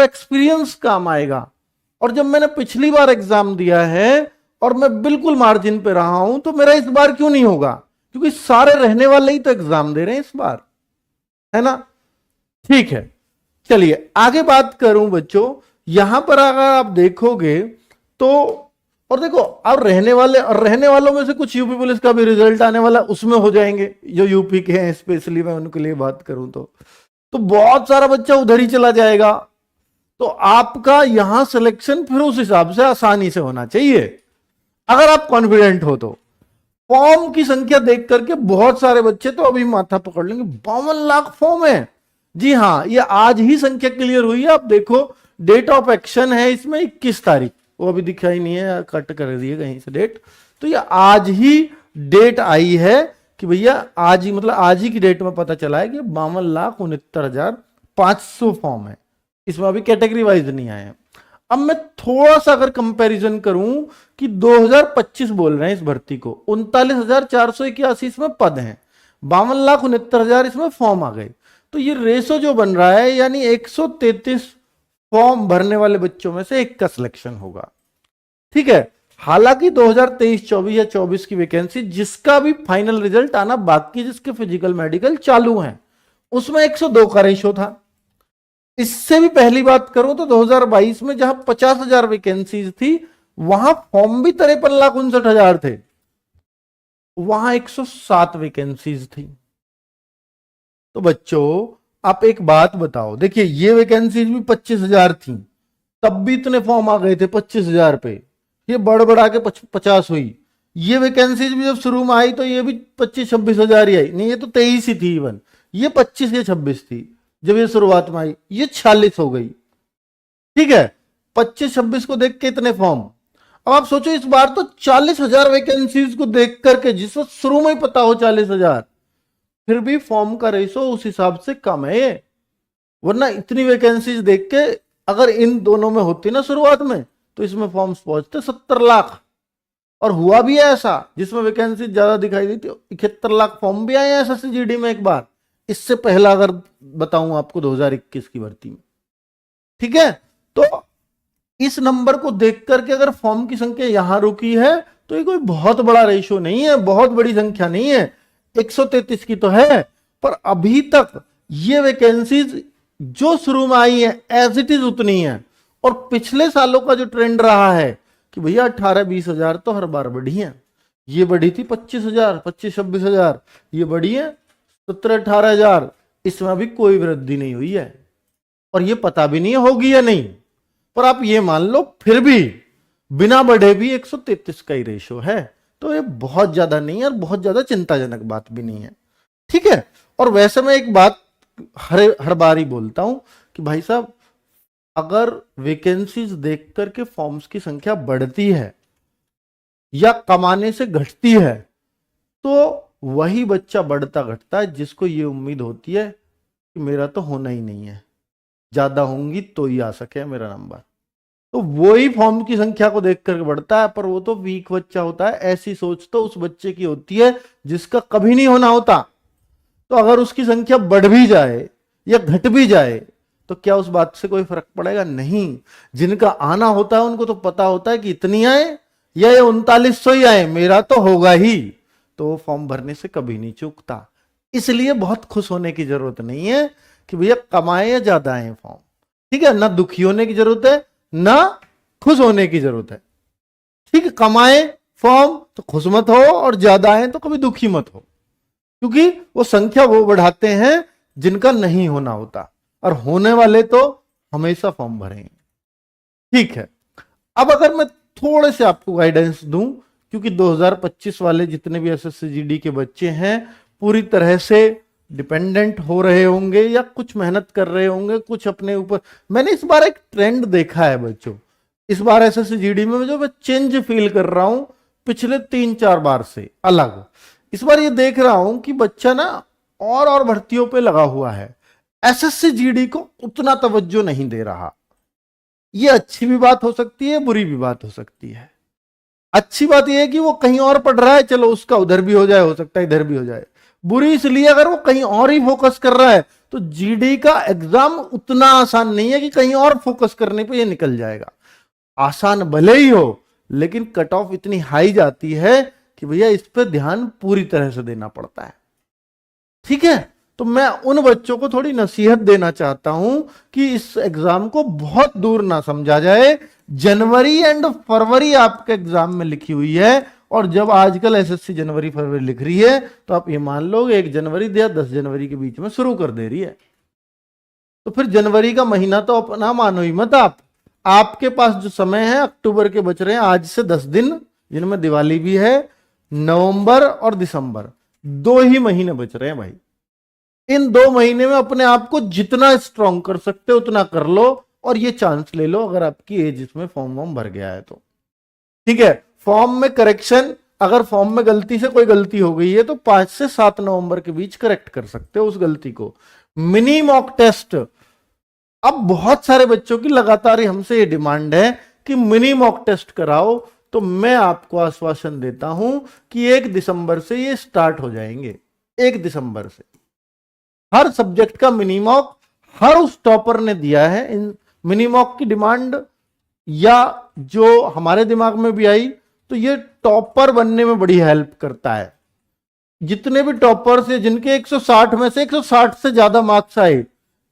Experience काम आएगा। और जब मैंने पिछली बार एग्जाम दिया है और मैं बिल्कुल मार्जिन पे रहा हूं, तो मेरा इस बार क्यों नहीं होगा? क्योंकि सारे रहने वाले ही तो एग्जाम दे रहे हैं इस बार, है ना? ठीक है, चलिए आगे बात करूं बच्चों। यहां पर अगर आप देखोगे तो, और देखो, अब रहने वालों में से कुछ यूपी पुलिस का भी रिजल्ट आने वाला, उसमें हो जाएंगे जो यूपी के हैं, स्पेशली मैं उनके लिए बात करूं तो बहुत सारा बच्चा उधर ही चला जाएगा। तो आपका यहां सिलेक्शन फिर उस हिसाब से आसानी से होना चाहिए, अगर आप कॉन्फिडेंट हो तो। फॉर्म की संख्या देख करके बहुत सारे बच्चे तो अभी माथा पकड़ लेंगे, 52 लाख फॉर्म है। जी हां, ये आज ही संख्या क्लियर हुई है। आप देखो, डेट ऑफ एक्शन है इसमें 21 तारीख, वो अभी दिखाई नहीं है, कट कर दिए कहीं से डेट। तो ये आज ही डेट आई है कि भैया आज ही, मतलब आज ही की डेट में पता चला है कि 52,69,500 फॉर्म है। इसमें अभी कैटेगरी वाइज नहीं आए हैं। अब मैं थोड़ा सा अगर कंपैरिजन करूं कि 2025 बोल रहे हैं इस भर्ती को, 39,481 इसमें पद हैं, 52,69,000 इसमें फॉर्म आ गए। तो ये रेशो जो बन रहा है, यानी 133 फॉर्म भरने वाले बच्चों में से एक का सिलेक्शन होगा। ठीक है, हालांकि 2023-24 या 24 की वैकेंसी जिसका भी फाइनल रिजल्ट आना बाकी, जिसके फिजिकल मेडिकल चालू हैं, उसमें 102 का रेशो था। इससे भी पहली बात करूं तो 2022 में जहां 50,000 वैकेंसीज थी, वहां फॉर्म भी 53,59,000 थे, वहां 107 वैकेंसीज थी। तो बच्चों आप एक बात बताओ, देखिए ये वैकेंसीज भी 25,000 थी, तब भी इतने फॉर्म आ गए थे 25,000 पे, ये बढ़ बढ़ा के 50 हुई। ये वैकेंसीज भी जब शुरू में आई तो ये भी 25-26,000 ही आई, नहीं ये तो 23 ही थी, इवन ये 25 या 26 थी जब ये शुरुआत में आई, ये 46 हो गई। ठीक है, 25-26 को देख के इतने फॉर्म। अब आप सोचो इस बार तो 40,000 वैकेंसीज को देख करके, जिस वक्त शुरू में ही पता हो 40,000, फिर भी फॉर्म का रेशो उस हिसाब से कम है। वरना इतनी वैकेंसीज देख के अगर इन दोनों में होती ना शुरुआत में, तो इसमें फॉर्म्स पहुंचते 70 लाख। और हुआ भी है ऐसा, जिसमें वैकेंसी ज्यादा दिखाई दी थी, 71 लाख फॉर्म भी आए हैं एसएससी-जीडी में एक बार। इससे पहला अगर बताऊं आपको 2021 की भर्ती में। ठीक है, तो इस नंबर को देख करके अगर फॉर्म की संख्या यहां रुकी है, तो ये कोई बहुत बड़ा रेशो नहीं है, बहुत बड़ी संख्या नहीं है। 133 की तो है, पर अभी तक ये वैकेंसीज जो शुरू में आई है एज इट इज उतनी है। और पिछले सालों का जो ट्रेंड रहा है कि भैया 18-20 हजार तो हर बार बढ़ी है। ये बढ़ी थी 25,000, 25-26 हजार, ये बढ़ी है 17-18 हजार, इसमें अभी कोई वृद्धि नहीं हुई है। और ये पता भी नहीं होगी या नहीं, पर आप ये मान लो फिर भी बिना बढ़े भी 133 का ही रेशो है। तो ये बहुत ज्यादा नहीं है और बहुत ज्यादा चिंताजनक बात भी नहीं है। ठीक है, और वैसे मैं एक बात हर बार ही बोलता हूं कि भाई साहब, अगर वैकेंसीज देख करके फॉर्म्स की संख्या बढ़ती है या कमाने से घटती है, तो वही बच्चा बढ़ता घटता है जिसको ये उम्मीद होती है कि मेरा तो होना ही नहीं है, ज्यादा होंगी तो ही आ सके मेरा नंबर। तो वही फॉर्म की संख्या को देख करके बढ़ता है, पर वो तो वीक बच्चा होता है। ऐसी सोच तो उस बच्चे की होती है जिसका कभी नहीं होना होता। तो अगर उसकी संख्या बढ़ भी जाए या घट भी जाए, तो क्या उस बात से कोई फर्क पड़ेगा? नहीं। जिनका आना होता है उनको तो पता होता है कि इतनी आए या ये 3900 ही आए, मेरा तो होगा ही। तो वो फॉर्म भरने से कभी नहीं चूकता। इसलिए बहुत खुश होने की जरूरत नहीं है कि भैया कमाए या ज्यादा आए फॉर्म। ठीक है, ना दुखी होने की जरूरत है ना खुश होने की जरूरत है। ठीक है, कमाए फॉर्म तो खुश मत हो, और ज्यादा आए तो कभी दुखी मत हो, क्योंकि वो संख्या वो बढ़ाते हैं जिनका नहीं होना होता, और होने वाले तो हमेशा फॉर्म भरेंगे। ठीक है, अब अगर मैं थोड़े से आपको गाइडेंस दूं, क्योंकि 2025 वाले जितने भी एसएससी-जीडी के बच्चे हैं पूरी तरह से डिपेंडेंट हो रहे होंगे या कुछ मेहनत कर रहे होंगे, कुछ अपने ऊपर। मैंने इस बार एक ट्रेंड देखा है बच्चों, इस बार एसएससी-जीडी में जो मैं चेंज फील कर रहा हूं पिछले 3-4 बार से अलग। इस बार ये देख रहा हूं कि बच्चा ना और भर्तियों पे लगा हुआ है, एसएससी-जीडी को उतना तवज्जो नहीं दे रहा। ये अच्छी भी बात हो सकती है, बुरी भी बात हो सकती है। अच्छी बात यह है कि वो कहीं और पढ़ रहा है, चलो उसका उधर भी हो जाए, हो सकता है इधर भी हो जाए। बुरी इसलिए अगर वो कहीं और ही फोकस कर रहा है तो जीडी का एग्जाम उतना आसान नहीं है कि कहीं और फोकस करने पे ये निकल जाएगा। आसान भले ही हो, लेकिन कट ऑफ इतनी हाई जाती है कि भैया इस पे ध्यान पूरी तरह से देना पड़ता है। ठीक है, तो मैं उन बच्चों को थोड़ी नसीहत देना चाहता हूं कि इस एग्जाम को बहुत दूर ना समझा जाए। जनवरी एंड फरवरी आपके एग्जाम में लिखी हुई है, और जब आजकल एसएससी जनवरी फरवरी लिख रही है तो आप ये मान लो 1 जनवरी या 10 जनवरी के बीच में शुरू कर दे रही है। तो फिर जनवरी का महीना तो अपना मानो ही मत आप। आपके पास जो समय है अक्टूबर के बच रहे हैं आज से 10 दिन, जिनमें दिवाली भी है। नवंबर और दिसंबर 2 ही महीने बच रहे हैं भाई। इन 2 महीने में अपने आप को जितना स्ट्रांग कर सकते हो उतना कर लो, और ये चांस ले लो अगर आपकी एज इसमें फॉर्म वॉर्म भर गया है तो। ठीक है, फॉर्म में करेक्शन, अगर फॉर्म में गलती से कोई गलती हो गई है तो 5 से 7 नवंबर के बीच करेक्ट कर सकते हो उस गलती को। मिनी मॉक टेस्ट, अब बहुत सारे बच्चों की लगातार हमसे ये डिमांड है कि मिनी मॉक टेस्ट कराओ, तो मैं आपको आश्वासन देता हूं कि 1 दिसंबर से ये स्टार्ट हो जाएंगे। 1 दिसंबर से हर सब्जेक्ट का मिनी मॉक हर उस टॉपर ने दिया है। इन मिनी मॉक की डिमांड या जो हमारे दिमाग में भी आई, तो ये टॉपर बनने में बड़ी हेल्प करता है। जितने भी टॉपर्स है जिनके 160 में से 160 से ज्यादा मार्क्स आए,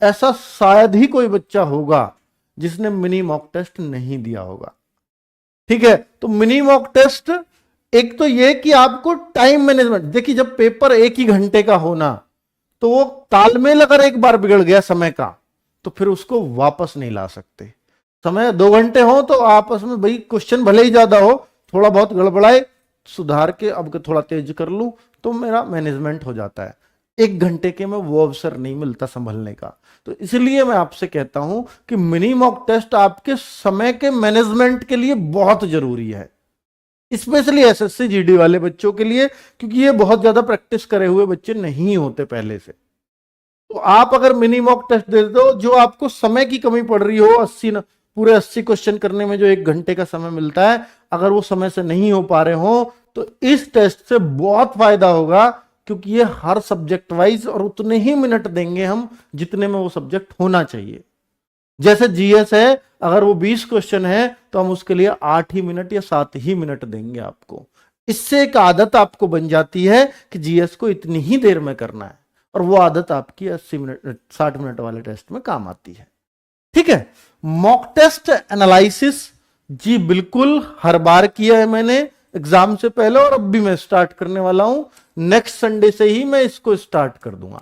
ऐसा शायद ही कोई बच्चा होगा जिसने मिनी मॉक टेस्ट नहीं दिया होगा। ठीक है, तो मिनी मॉक टेस्ट, एक तो ये कि आपको टाइम मैनेजमेंट, देखिए जब पेपर 1 ही घंटे का होना, तो वो तालमेल अगर एक बार बिगड़ गया समय का तो फिर उसको वापस नहीं ला सकते। समय 2 घंटे हो तो आपस में भाई क्वेश्चन भले ही ज्यादा हो, थोड़ा बहुत गड़बड़ाए सुधार के अब थोड़ा तेज कर लूं तो मेरा मैनेजमेंट हो जाता है। 1 घंटे के में वो अवसर नहीं मिलता संभलने का। तो इसलिए मैं आपसे कहता हूं कि मिनी मॉक टेस्ट आपके समय के मैनेजमेंट के लिए बहुत जरूरी है, स्पेशली एसएससी जीडी वाले बच्चों के लिए, क्योंकि ये बहुत ज्यादा प्रैक्टिस करे हुए बच्चे नहीं होते पहले से। तो आप अगर मिनी मॉक टेस्ट दे दो, जो आपको समय की कमी पड़ रही हो, 80 पूरे 80 क्वेश्चन करने में जो 1 घंटे का समय मिलता है, अगर वो समय से नहीं हो पा रहे हो तो इस टेस्ट से बहुत फायदा होगा, क्योंकि ये हर सब्जेक्ट वाइज और उतने ही मिनट देंगे हम जितने में वो सब्जेक्ट होना चाहिए। जैसे जीएस है, अगर वो 20 क्वेश्चन है तो हम उसके लिए 8 ही मिनट या 7 ही मिनट देंगे आपको। इससे एक आदत आपको बन जाती है कि जीएस को इतनी ही देर में करना है, और वो आदत आपकी 80 मिनट 60 मिनट वाले टेस्ट में काम आती है। ठीक है, मॉक टेस्ट एनालिसिस जी बिल्कुल हर बार किया है मैंने एग्जाम से पहले, और अब भी मैं स्टार्ट करने वाला हूं। नेक्स्ट संडे से ही मैं इसको स्टार्ट कर दूंगा।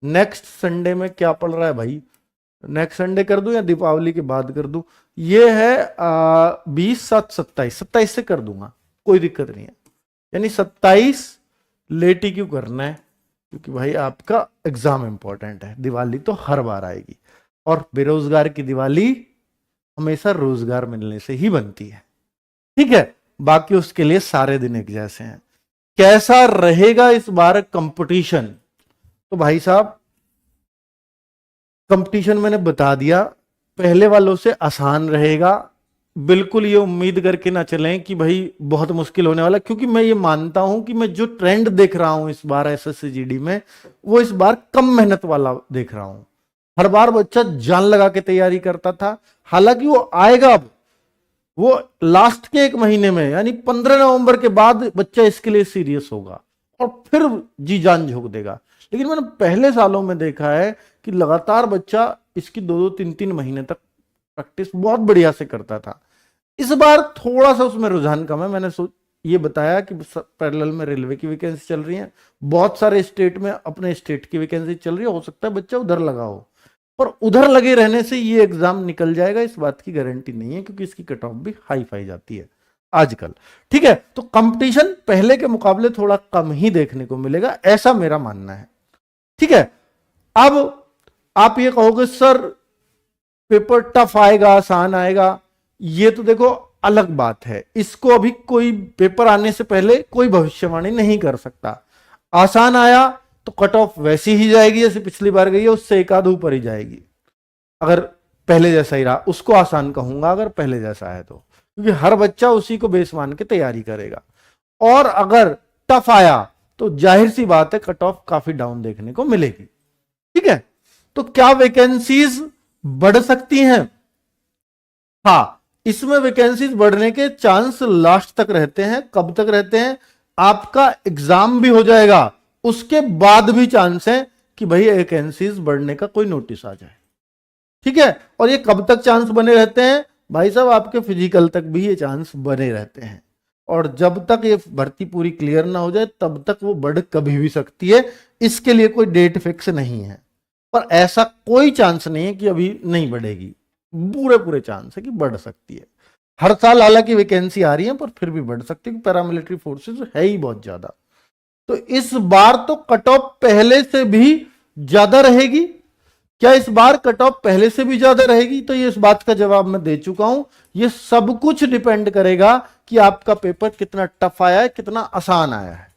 नेक्स्ट संडे में क्या पड़ रहा है भाई, नेक्स्ट संडे कर दूं या दीपावली के बाद कर दूं? ये है 20, 7, 27 से कर दूंगा, कोई दिक्कत नहीं है। यानी 27 लेट ही क्यों करना है, क्योंकि भाई आपका एग्जाम इंपॉर्टेंट है। दिवाली तो हर बार आएगी, और बेरोजगार की दिवाली हमेशा रोजगार मिलने से ही बनती है। ठीक है, बाकी उसके लिए सारे दिन एक जैसे हैं। कैसा रहेगा इस बार कंपटीशन? तो भाई साहब कंपटीशन मैंने बता दिया, पहले वालों से आसान रहेगा। बिल्कुल ये उम्मीद करके ना चलें कि भाई बहुत मुश्किल होने वाला, क्योंकि मैं ये मानता हूं कि मैं जो ट्रेंड देख रहा हूं इस बार एसएससी जीडी में, वो इस बार कम मेहनत वाला देख रहा हूं। हर बार बच्चा जान लगा के तैयारी करता था, हालांकि वो आएगा अब, वो लास्ट के 1 महीने में, यानी 15 नवंबर के बाद बच्चा इसके लिए सीरियस होगा और फिर जी जान झोंक देगा। लेकिन मैंने पहले सालों में देखा है कि लगातार बच्चा इसकी 2-2, 3-3 महीने तक प्रैक्टिस बहुत बढ़िया से करता था। इस बार थोड़ा सा उसमें रुझान कम है। मैंने ये बताया कि पैरेलल में रेलवे की वैकेंसी चल रही है, बहुत सारे स्टेट में अपने स्टेट की वैकेंसी चल रही है, हो सकता है बच्चा उधर लगा हो, पर उधर लगे रहने से ये एग्जाम निकल जाएगा इस बात की गारंटी नहीं है, क्योंकि इसकी कट ऑफ भी हाई फाई जाती है आजकल। ठीक है, तो कंपटीशन पहले के मुकाबले थोड़ा कम ही देखने को मिलेगा, ऐसा मेरा मानना है। ठीक है, अब आप ये कहोगे सर पेपर टफ आएगा आसान आएगा, ये तो देखो अलग बात है। इसको अभी कोई पेपर आने से पहले कोई भविष्यवाणी नहीं कर सकता। आसान आया तो कट ऑफ वैसी ही जाएगी जैसे पिछली बार गई है, उससे एक आध ऊपर ही जाएगी। अगर पहले जैसा ही रहा उसको आसान कहूंगा, अगर पहले जैसा है तो, क्योंकि हर बच्चा उसी को बेस मान के तैयारी करेगा। और अगर टफ आया तो जाहिर सी बात है कट ऑफ काफी डाउन देखने को मिलेगी। ठीक है, तो क्या वैकेंसीज बढ़ सकती हैं? हाँ, इसमें वैकेंसीज बढ़ने के चांस लास्ट तक रहते हैं। कब तक रहते हैं? आपका एग्जाम भी हो जाएगा, उसके बाद भी चांस है कि भाई वैकेंसीज बढ़ने का कोई नोटिस आ जाए। ठीक है, और ये कब तक चांस बने रहते हैं भाई साहब? आपके फिजिकल तक भी ये चांस बने रहते हैं, और जब तक ये भर्ती पूरी क्लियर ना हो जाए तब तक वो बढ़ कभी भी सकती है। इसके लिए कोई डेट फिक्स नहीं है, पर ऐसा कोई चांस नहीं है कि अभी नहीं बढ़ेगी। पूरे पूरे चांस है कि बढ़ सकती है। हर साल हालांकि वैकेंसी आ रही है, पर फिर भी बढ़ सकती है, पैरामिलिट्री फोर्सेस है ही बहुत ज्यादा। तो इस बार तो कट ऑफ पहले से भी ज्यादा रहेगी। क्या इस बार कट ऑफ पहले से भी ज्यादा रहेगी? तो ये इस बात का जवाब मैं दे चुका हूं। ये सब कुछ डिपेंड करेगा कि आपका पेपर कितना टफ आया है, कितना आसान आया है।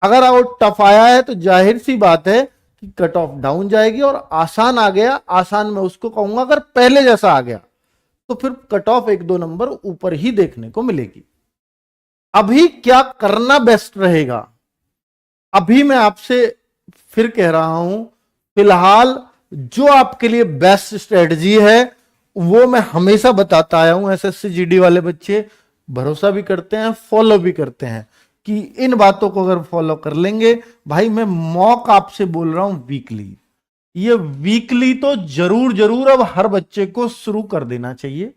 अगर वो टफ आया है तो जाहिर सी बात है कि कट ऑफ डाउन जाएगी, और आसान आ गया, आसान मैं उसको कहूंगा अगर पहले जैसा आ गया तो फिर कट ऑफ 1-2 नंबर ऊपर ही देखने को मिलेगी। अभी क्या करना बेस्ट रहेगा? अभी मैं आपसे फिर कह रहा हूं, फिलहाल जो आपके लिए बेस्ट स्ट्रेटजी है वो मैं हमेशा बताता आया हूं। एसएससी जीडी वाले बच्चे भरोसा भी करते हैं, फॉलो भी करते हैं कि इन बातों को अगर फॉलो कर लेंगे, भाई मैं मॉक आपसे बोल रहा हूं वीकली, ये वीकली तो जरूर जरूर अब हर बच्चे को शुरू कर देना चाहिए।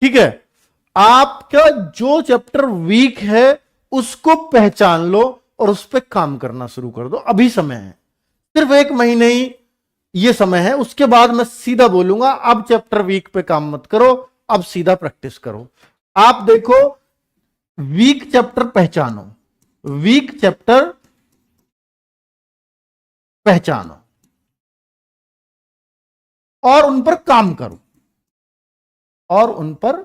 ठीक है, आपका जो चैप्टर वीक है उसको पहचान लो और उस पर काम करना शुरू कर दो। अभी समय है, सिर्फ 1 महीने ही ये समय है, उसके बाद मैं सीधा बोलूंगा अब चैप्टर वीक पे काम मत करो, अब सीधा प्रैक्टिस करो। आप देखो, वीक चैप्टर पहचानो, वीक चैप्टर पहचानो और उन पर काम करो, और उन पर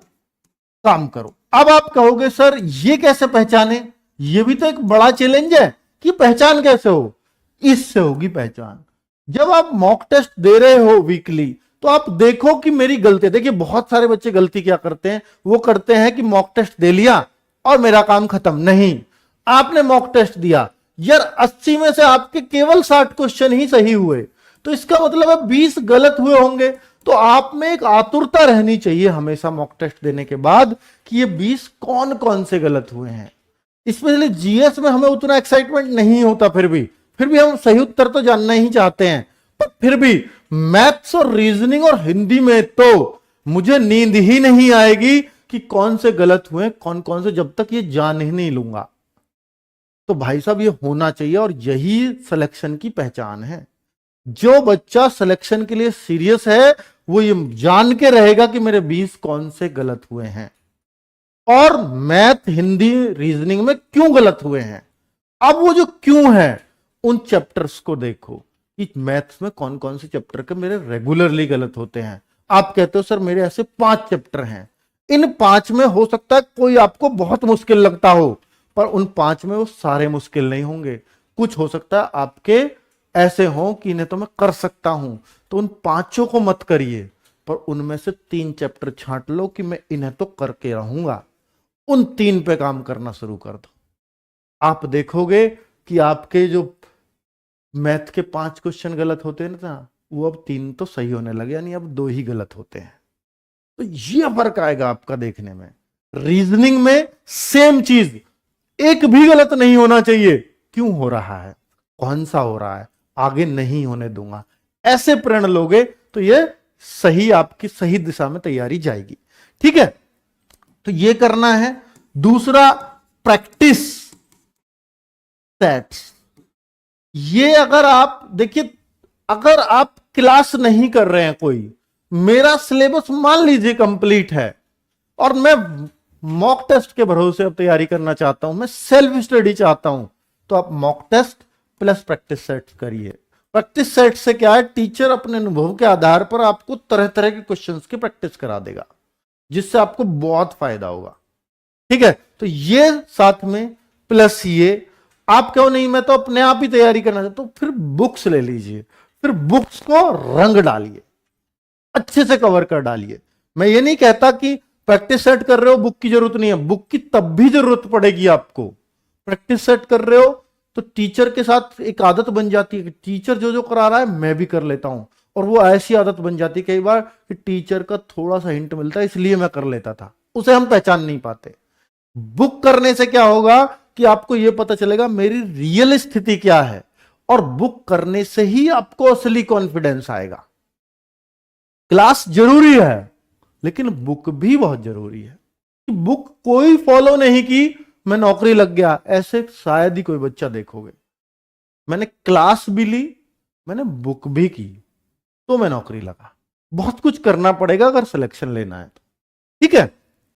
काम करो। अब आप कहोगे सर ये कैसे पहचाने? ये भी तो एक बड़ा चैलेंज है कि पहचान कैसे हो। इससे होगी पहचान, जब आप मॉक टेस्ट दे रहे हो वीकली तो आप देखो कि मेरी गलती, देखिए बहुत सारे बच्चे गलती क्या करते हैं, वो करते हैं कि मॉक टेस्ट दे लिया और मेरा काम खत्म। नहीं, आपने मॉक टेस्ट दिया यार, 80 में से आपके केवल 60 क्वेश्चन ही सही हुए, तो इसका मतलब है 20 गलत हुए होंगे। तो आप में एक आतुरता रहनी चाहिए हमेशा मॉक टेस्ट देने के बाद कि ये 20 कौन कौन से गलत हुए हैं। स्पेशली जीएस में हमें उतना एक्साइटमेंट नहीं होता, फिर भी हम सही उत्तर तो जानना ही चाहते हैं, पर फिर भी मैथ्स और रीजनिंग और हिंदी में तो मुझे नींद ही नहीं आएगी कि कौन से गलत हुए कौन कौन से, जब तक ये जान ही नहीं लूंगा। तो भाई साहब ये होना चाहिए, और यही सिलेक्शन की पहचान है। जो बच्चा सिलेक्शन के लिए सीरियस है वो ये जान के रहेगा कि मेरे 20 कौन से गलत हुए हैं और मैथ, हिंदी, रीजनिंग में क्यों गलत हुए हैं। अब वो जो क्यों है उन चैप्टर्स को देखो कि मैथ्स में कौन कौन से चैप्टर के मेरे रेगुलरली गलत होते हैं। आप कहते हो सर मेरे ऐसे 5 चैप्टर हैं, इन 5 में हो सकता है कोई आपको बहुत मुश्किल लगता हो, पर उन 5 में वो सारे मुश्किल नहीं होंगे। कुछ हो सकता है आपके ऐसे हो कि इन्हें तो मैं कर सकता हूं, तो उन 5 को मत करिए, पर उनमें से 3 चैप्टर छांट लो कि मैं इन्हें तो करके रहूंगा। उन 3 पे काम करना शुरू कर दो। आप देखोगे कि आपके जो मैथ के 5 क्वेश्चन गलत होते हैं ना, वो अब 3 तो सही होने लगे, यानी अब 2 ही गलत होते हैं। तो ये फर्क आएगा आपका देखने में। रीजनिंग में सेम चीज, एक भी गलत नहीं होना चाहिए। क्यों हो रहा है, कौन सा हो रहा है, आगे नहीं होने दूंगा, ऐसे प्रण लोगे तो ये सही, आपकी सही दिशा में तैयारी जाएगी। ठीक है, तो ये करना है। दूसरा, प्रैक्टिस सेट्स। ये अगर आप देखिए, अगर आप क्लास नहीं कर रहे हैं, कोई मेरा सिलेबस मान लीजिए कंप्लीट है और मैं मॉक टेस्ट के भरोसे अब तैयारी करना चाहता हूं, मैं सेल्फ स्टडी चाहता हूं, तो आप mock test plus practice sets करिए। प्रैक्टिस सेट से क्या है, टीचर अपने अनुभव के आधार पर आपको तरह तरह के क्वेश्चंस की प्रैक्टिस करा देगा, जिससे आपको बहुत फायदा होगा। ठीक है, तो ये साथ में प्लस ये, आप क्यों नहीं, मैं तो अपने आप ही तैयारी करना चाहता हूं, फिर बुक्स ले लीजिए, फिर बुक्स को रंग डालिए, अच्छे से कवर कर डालिए। मैं ये नहीं कहता कि प्रैक्टिस सेट कर रहे हो बुक की जरूरत नहीं है, बुक की तब भी जरूरत पड़ेगी आपको। प्रैक्टिस सेट कर रहे हो तो टीचर के साथ एक आदत बन जाती है कि टीचर जो जो करा रहा है मैं भी कर लेता हूं, और वो ऐसी आदत बन जाती है कई बार कि टीचर का थोड़ा सा हिंट मिलता है इसलिए मैं कर लेता था, उसे हम पहचान नहीं पाते। बुक करने से क्या होगा कि आपको यह पता चलेगा मेरी रियल स्थिति क्या है, और बुक करने से ही आपको असली कॉन्फिडेंस आएगा। क्लास जरूरी है लेकिन बुक भी बहुत जरूरी है। बुक कोई फॉलो नहीं की मैं नौकरी लग गया, ऐसे शायद ही कोई बच्चा देखोगे। मैंने क्लास भी ली, मैंने बुक भी की, तो मैं नौकरी लगा। बहुत कुछ करना पड़ेगा अगर सिलेक्शन लेना है तो, ठीक है।